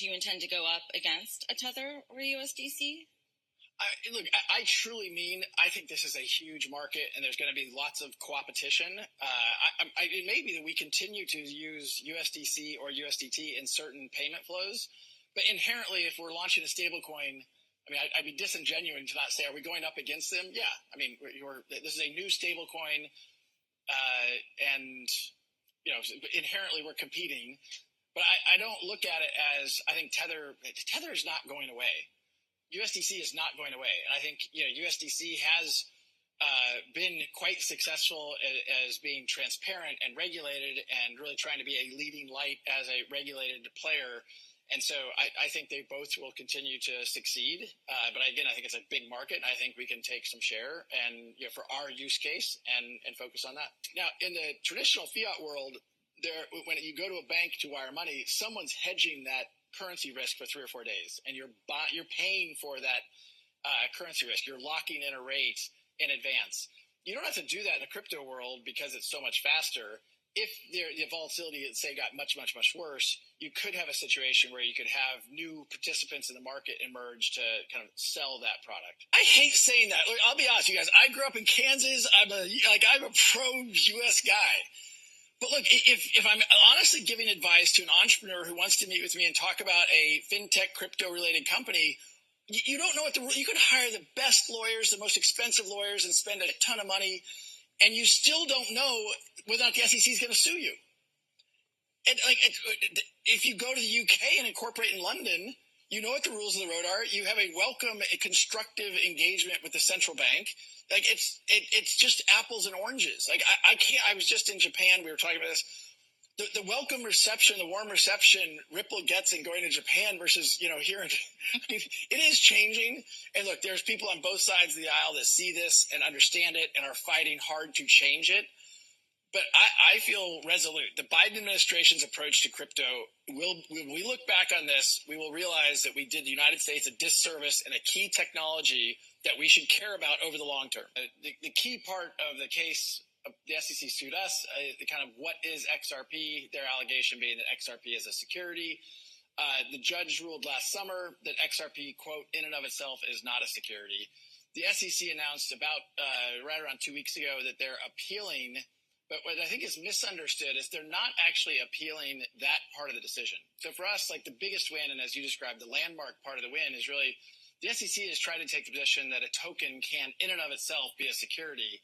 Do you intend to go up against a Tether or USDC? Look, I truly mean, I think this is a huge market and there's going to be lots of co-opetition. It may be that we continue to use USDC or USDT in certain payment flows, but inherently, if we're launching a stablecoin, I mean, I'd be disingenuous to not say, are we going up against them? Yeah. I mean, this is a new stablecoin, and, you know, inherently we're competing, but I don't look at it as, I think Tether is not going away. USDC is not going away. And I think, you know, USDC has been quite successful as being transparent and regulated and really trying to be a leading light as a regulated player. And so I think they both will continue to succeed. But again, I think it's a big market, and I think we can take some share and, you know, for our use case and focus on that. Now, in the traditional fiat world, when you go to a bank to wire money, someone's hedging that currency risk for 3 or 4 days, and you're paying for that currency risk. You're locking in a rate in advance. You don't have to do that in the crypto world because it's so much faster. If the volatility, say, got much worse, you could have a situation where you could have new participants in the market emerge to kind of sell that product. I hate saying that. Look, I'll be honest, you guys. I grew up in Kansas. I'm a pro-U.S. guy. But look, if I'm honestly giving advice to an entrepreneur who wants to meet with me and talk about a fintech crypto-related company, you don't know you could hire the best lawyers, the most expensive lawyers, and spend a ton of money, and you still don't know whether or not the SEC is going to sue you. And if you go to the UK and incorporate in London, you know what the rules of the road are. You have a constructive engagement with the central bank. Like it's just apples and oranges. Like I can't. I was just in Japan. We were talking about this. The welcome reception, the warm reception Ripple gets in going to Japan versus, you know, here. It is changing. And look, there's people on both sides of the aisle that see this and understand it and are fighting hard to change it. But I feel resolute. The Biden administration's approach to crypto, when we look back on this, we will realize that we did the United States a disservice in a key technology that we should care about over the long term. The key part of the case, the SEC sued us, the kind of what is XRP, their allegation being that XRP is a security. The judge ruled last summer that XRP, quote, in and of itself is not a security. The SEC announced about right around 2 weeks ago that they're appealing. But what I think is misunderstood is they're not actually appealing that part of the decision. So for us, like the biggest win, and as you described, the landmark part of the win is really the SEC is trying to take the position that a token can in and of itself be a security.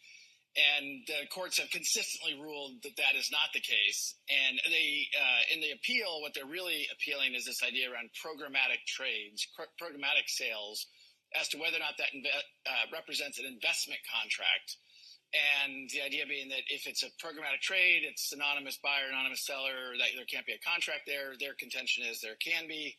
And the courts have consistently ruled that that is not the case. And they, in the appeal, what they're really appealing is this idea around programmatic trades, programmatic sales, as to whether or not that represents an investment contract. And the idea being that if it's a programmatic trade, it's anonymous buyer, anonymous seller, that there can't be a contract there. Their contention is there can be.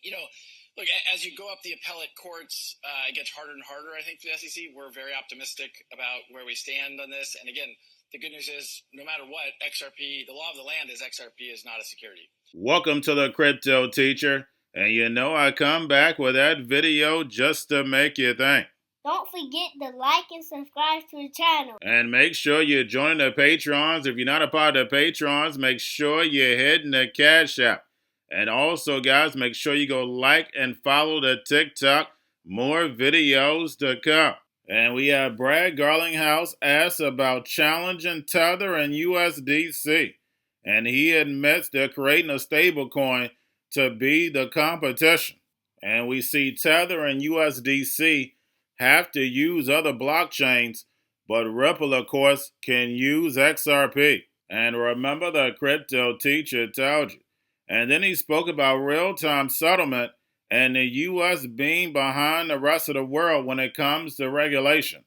You know, look, as you go up the appellate courts, it gets harder and harder, I think, for the SEC. We're very optimistic about where we stand on this. And again, the good news is no matter what, XRP, the law of the land is XRP is not a security. Welcome to the Crypto Teacher. And you know I come back with that video just to make you think. Don't forget to like and subscribe to the channel. And make sure you're joining the Patrons. If you're not a part of the Patrons, make sure you're hitting the Cash App. And also, guys, make sure you go like and follow the TikTok. More videos to come. And we have Brad Garlinghouse asked about challenging Tether and USDC. And he admits they're creating a stablecoin to be the competition. And we see Tether and USDC have to use other blockchains, but Ripple, of course, can use XRP. And remember, the Crypto Teacher told you. And then he spoke about real-time settlement and the U.S. being behind the rest of the world when it comes to regulation.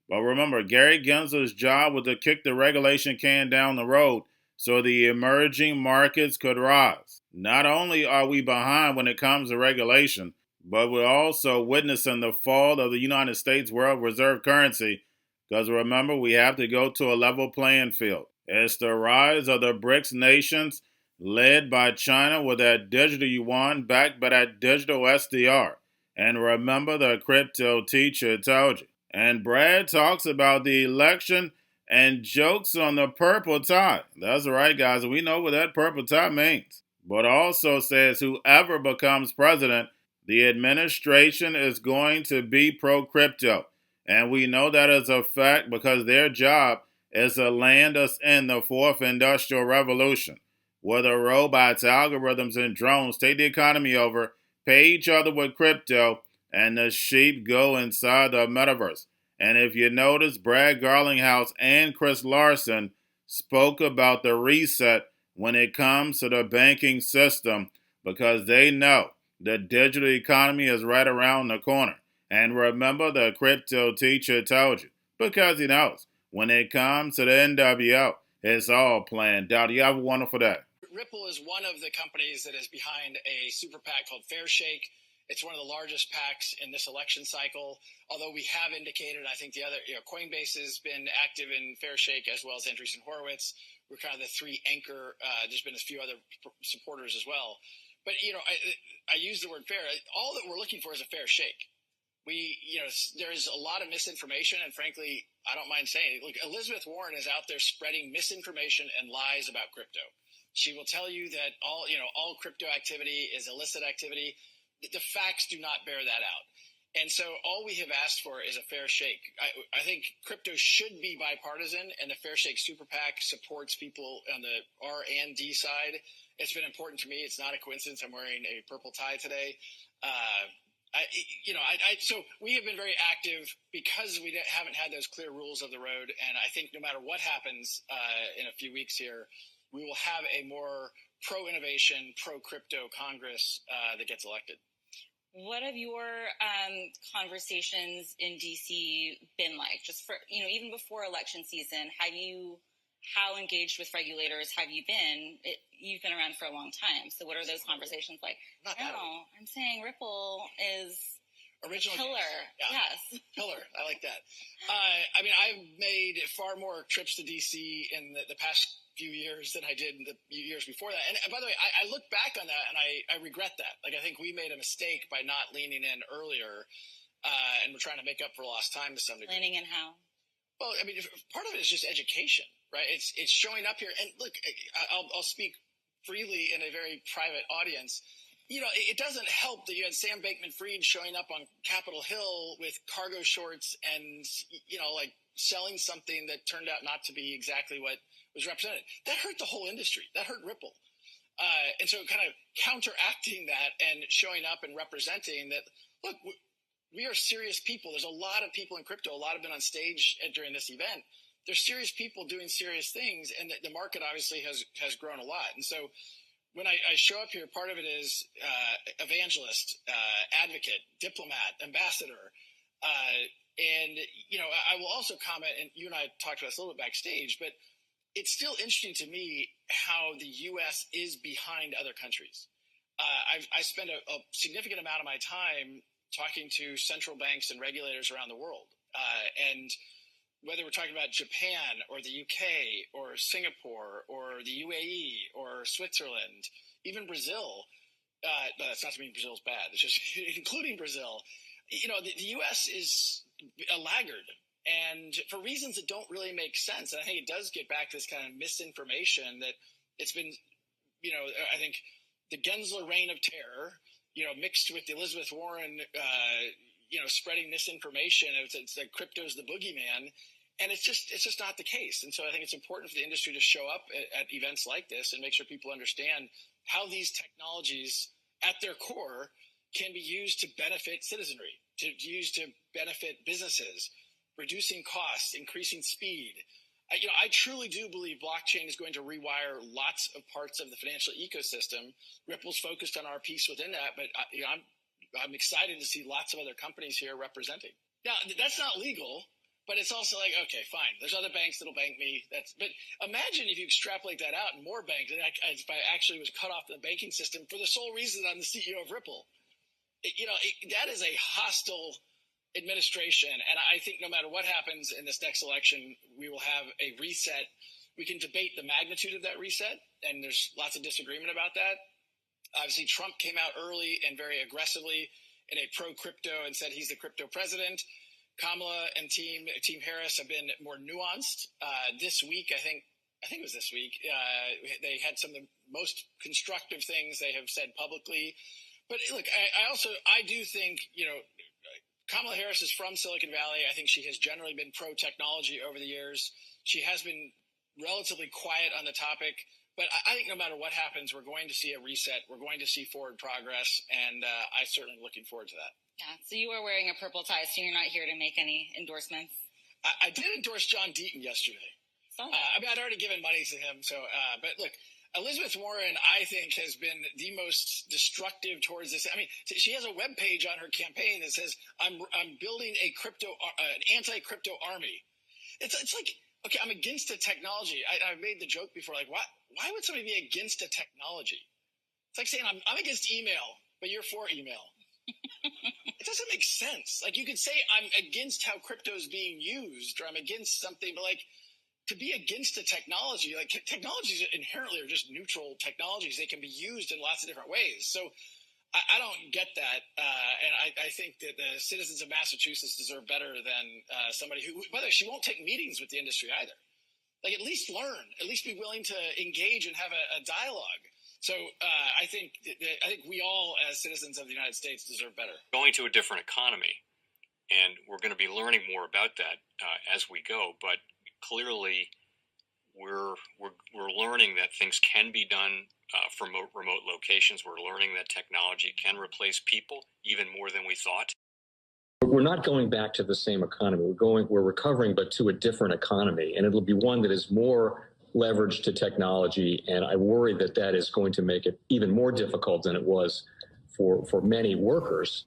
But remember, Gary Gensler's job was to kick the regulation can down the road so the emerging markets could rise. Not only are we behind when it comes to regulation, but we're also witnessing the fall of the United States world reserve currency, because remember, we have to go to a level playing field. It's the rise of the BRICS nations led by China with that digital yuan backed by that digital SDR. And remember, the Crypto Teacher told you. And Brad talks about the election and jokes on the purple tie. That's right, guys. We know what that purple tie means. but also says whoever becomes president, the administration is going to be pro-crypto. And we know that is a fact because their job is to land us in the fourth industrial revolution, where the robots, algorithms, and drones take the economy over, pay each other with crypto, and the sheep go inside the metaverse. And if you notice, Brad Garlinghouse and Chris Larson spoke about the reset when it comes to the banking system because they know the digital economy is right around the corner. And remember, the crypto teacher told you because he knows when it comes to the NWO, it's all planned out. You have a wonderful day. Ripple is one of the companies that is behind a super PAC called Fair Shake. It's one of the largest PACs in this election cycle. Although we have indicated, I think the other, Coinbase has been active in Fair Shake as well as Andreessen Horowitz. We're kind of the three anchor. There's been a few other supporters as well. But, I use the word fair. All that we're looking for is a fair shake. There's a lot of misinformation, and frankly, I don't mind saying it. Look, Elizabeth Warren is out there spreading misinformation and lies about crypto. She will tell you that all crypto activity is illicit activity. The facts do not bear that out. And so all we have asked for is a fair shake. I think crypto should be bipartisan, and the Fair Shake Super PAC supports people on the R and D side. It's been important to me. It's not a coincidence I'm wearing a purple tie today. So we have been very active because we haven't had those clear rules of the road. And I think no matter what happens in a few weeks here, we will have a more pro-innovation, pro-crypto Congress that gets elected. What have your conversations in DC been like? Just for, even before election season, how engaged with regulators have you been? You've been around for a long time. So what are those conversations like? I'm saying Ripple is original pillar. Yeah. Yes. Pillar. I like that. I've made far more trips to DC in the past few years than I did in the years before that. And by the way, I look back on that and I regret that. Like, I think we made a mistake by not leaning in earlier, and we're trying to make up for lost time to some degree. Leaning in how? Well, part of it is just education, right? It's showing up here. And look, I'll speak freely in a very private audience. It doesn't help that you had Sam Bankman-Fried showing up on Capitol Hill with cargo shorts and, selling something that turned out not to be exactly what was represented. That hurt the whole industry. That hurt Ripple. And so kind of counteracting that and showing up and representing that, look, we are serious people. There's a lot of people in crypto. A lot have been on stage during this event. There's serious people doing serious things, and the market obviously has grown a lot. And so when I show up here, part of it is evangelist, advocate, diplomat, ambassador. I will also comment, and you and I talked about this a little bit backstage, but it's still interesting to me how the U.S. is behind other countries. I spend a significant amount of my time talking to central banks and regulators around the world. And whether we're talking about Japan or the UK or Singapore or the UAE or Switzerland, even Brazil, but that's not to mean Brazil's bad. It's just including Brazil. The U.S. is a laggard, and for reasons that don't really make sense. And I think it does get back to this kind of misinformation that it's been, I think the Gensler reign of terror, mixed with the Elizabeth Warren, spreading misinformation. It's like crypto's the boogeyman. And it's just not the case. And so I think it's important for the industry to show up at events like this and make sure people understand how these technologies at their core can be used to benefit citizenry, to use to benefit businesses, reducing costs, increasing speed. I truly do believe blockchain is going to rewire lots of parts of the financial ecosystem. Ripple's focused on our piece within that, but I'm excited to see lots of other companies here representing. Now, that's not legal. But it's also like, okay, fine. There's other banks that'll bank me. But imagine if you extrapolate that out and more banks. And if I actually was cut off the banking system for the sole reason I'm the CEO of Ripple, that is a hostile administration. And I think no matter what happens in this next election, we will have a reset. We can debate the magnitude of that reset, and there's lots of disagreement about that. Obviously, Trump came out early and very aggressively in a pro-crypto and said he's the crypto president. Kamala and Team Harris have been more nuanced. This week, I think I think it was this week, they had some of the most constructive things they have said publicly. But look, I do think, Kamala Harris is from Silicon Valley. I think she has generally been pro-technology over the years. She has been relatively quiet on the topic. But I think no matter what happens, we're going to see a reset. We're going to see forward progress. And I'm certainly looking forward to that. Yeah. So you are wearing a purple tie, so you're not here to make any endorsements? I did endorse John Deaton yesterday. I'd already given money to him. So, but look, Elizabeth Warren, I think, has been the most destructive towards this. I mean, she has a webpage on her campaign that says, I'm building an anti-crypto army. It's like, okay, I'm against the technology. I've made the joke before, like, why would somebody be against a technology? It's like saying I'm against email, but you're for email. It doesn't make sense. Like, you could say I'm against how crypto is being used, or I'm against something, but like, to be against a technology, like technologies inherently are just neutral technologies. They can be used in lots of different ways. So I don't get that. And I think that the citizens of Massachusetts deserve better than somebody who, whether she won't take meetings with the industry either. Like, at least learn, at least be willing to engage and have a dialogue. So I think we all, as citizens of the United States, deserve better. Going to a different economy, and we're going to be learning more about that as we go. But clearly, we're learning that things can be done from remote locations. We're learning that technology can replace people even more than we thought. We're not going back to the same economy. We're recovering, but to a different economy, and it'll be one that is more leveraged to technology. And I worry that is going to make it even more difficult than it was for many workers.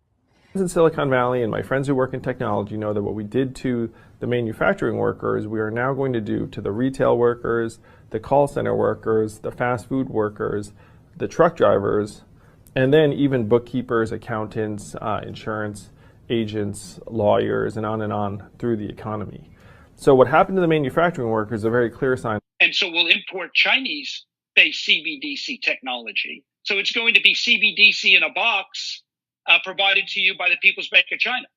In Silicon Valley, and my friends who work in technology know that what we did to the manufacturing workers, we are now going to do to the retail workers, the call center workers, the fast food workers, the truck drivers, and then even bookkeepers, accountants, insurance agents, lawyers, and on through the economy. So what happened to the manufacturing workers is a very clear sign. And so we'll import Chinese-based CBDC technology. So it's going to be CBDC in a box provided to you by the People's Bank of China.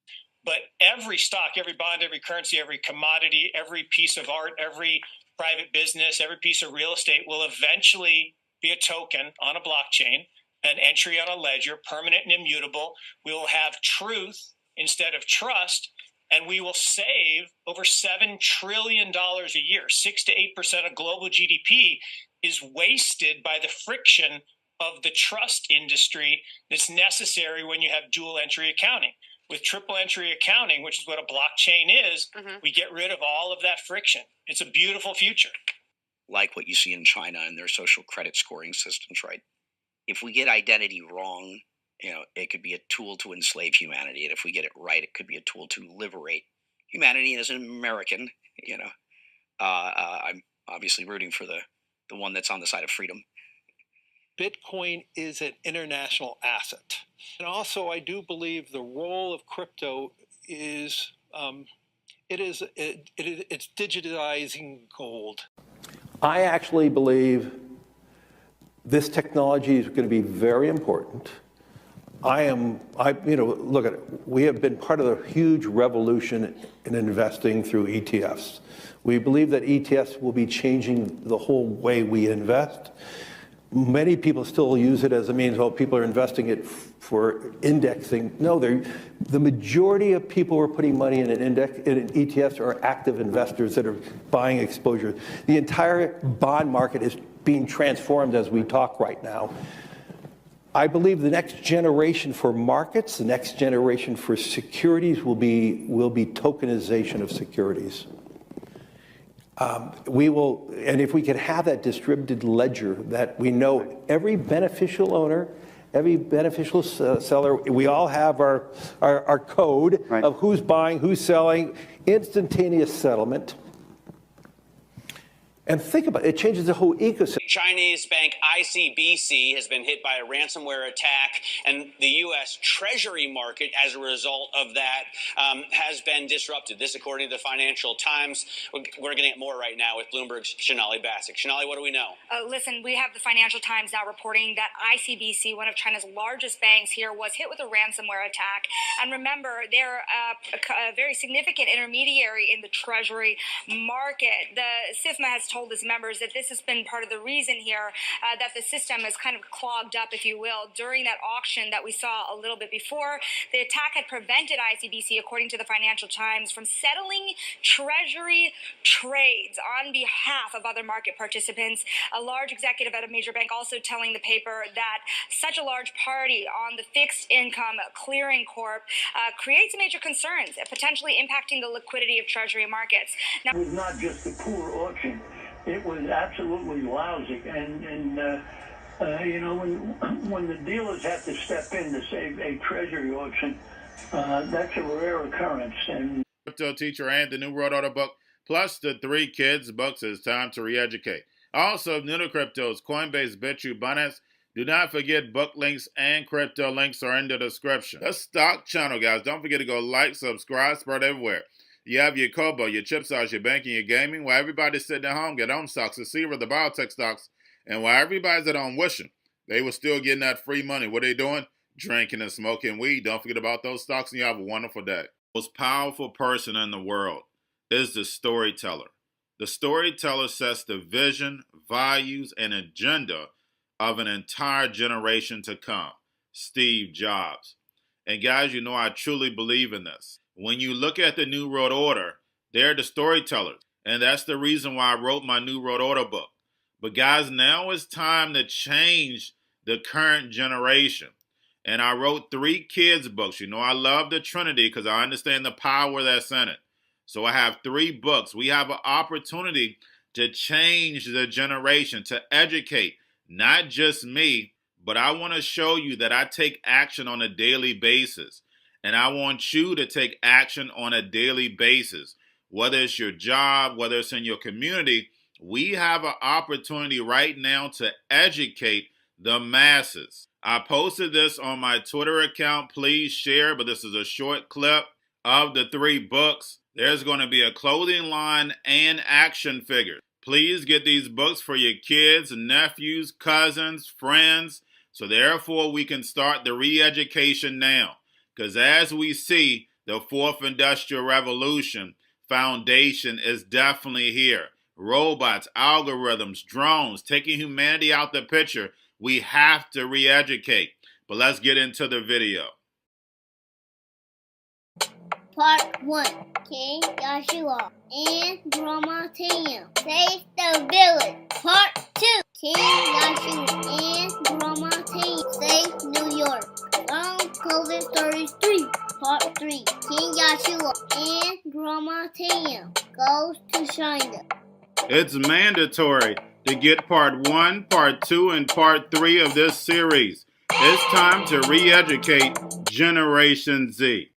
But every stock, every bond, every currency, every commodity, every piece of art, every private business, every piece of real estate will eventually be a token on a blockchain, an entry on a ledger, permanent and immutable. We will have truth instead of trust, and we will save over $7 trillion a year. 6 to 8% of global GDP is wasted by the friction of the trust industry that's necessary when you have dual entry accounting. With triple entry accounting, which is what a blockchain is, we get rid of all of that friction. It's a beautiful future. Like what you see in China and their social credit scoring systems, right? If we get identity wrong, it could be a tool to enslave humanity. And if we get it right, it could be a tool to liberate humanity. And as an American, I'm obviously rooting for the one that's on the side of freedom. Bitcoin is an international asset. And also, I do believe the role of crypto is, it's digitizing gold. I actually believe this technology is going to be very important. Look at it. We have been part of the huge revolution in investing through ETFs. We believe that ETFs will be changing the whole way we invest. Many people still use it as a means, people are investing it for indexing. No, the majority of people who are putting money in ETFs are active investors that are buying exposure. The entire bond market is being transformed as we talk right now. I believe the next generation for markets, the next generation for securities will be tokenization of securities. And if we could have that distributed ledger that we know every beneficial owner, every beneficial seller, we all have our code of who's buying, who's selling, instantaneous settlement. And think about it, it changes the whole ecosystem. Chinese bank ICBC has been hit by a ransomware attack, and the U.S. Treasury market, as a result of that, has been disrupted. This, according to the Financial Times. We're getting at more right now with Bloomberg's Sonali Basak. Sonali, what do we know? Listen, we have the Financial Times now reporting that ICBC, one of China's largest banks here, was hit with a ransomware attack. And remember, they're a very significant intermediary in the Treasury market. The SIFMA has told told his members that this has been part of the reason here that the system is kind of clogged up, if you will. During that auction that we saw a little bit before, the attack had prevented ICBC, according to the Financial Times, from settling treasury trades on behalf of other market participants. A large executive at a major bank also telling the paper that such a large party on the fixed income clearing corp creates major concerns, potentially impacting the liquidity of treasury markets. Now, it was not just a poor auction. It was absolutely lousy. And you know, when the dealers have to step in to save a treasury auction, that's a rare occurrence. And Cryptoteacher and the New World Order book, plus the 3 Kids books, It's Time to Re-Educate. Also, new to cryptos, Coinbase, Bitrue, Binance. Do not forget book links and crypto links are in the description. The stock channel, guys. Don't forget to go like, subscribe, spread everywhere. You have your Kobo, your chip stocks, your banking, your gaming. While everybody's sitting at home, get on stocks, the Seaver, the biotech stocks. And while everybody's at home wishing, they were still getting that free money. What are they doing? Drinking and smoking weed. Don't forget about those stocks, and you have a wonderful day. The most powerful person in the world is the storyteller. The storyteller sets the vision, values, and agenda of an entire generation to come. Steve Jobs. And guys, you know I truly believe in this. When you look at the New World Order, they're the storytellers. And that's the reason why I wrote my New World Order book. But guys, now it's time to change the current generation. And I wrote 3 kids books. You know I love the Trinity because I understand the power that's in it. So I have 3 books. We have an opportunity to change the generation, to educate, not just me, but I want to show you that I take action on a daily basis. And I want you to take action on a daily basis. Whether it's your job, whether it's in your community, we have an opportunity right now to educate the masses. I posted this on my Twitter account. Please share, but this is a short clip of the 3 books. There's going to be a clothing line and action figures. Please get these books for your kids, nephews, cousins, friends, so therefore we can start the re-education now. Because as we see, the 4th Industrial Revolution foundation is definitely here. Robots, algorithms, drones, taking humanity out the picture. We have to re-educate. But let's get into the video. Part 1. King Joshua and Grandma Tanya save the village. Part 2. King Joshua and Grandma Tanya save New York from COVID-33. Part 3. King Joshua and Grandma Tanya goes to China. It's mandatory to get part 1, part 2, and part 3 of this series. It's time to re-educate Generation Z.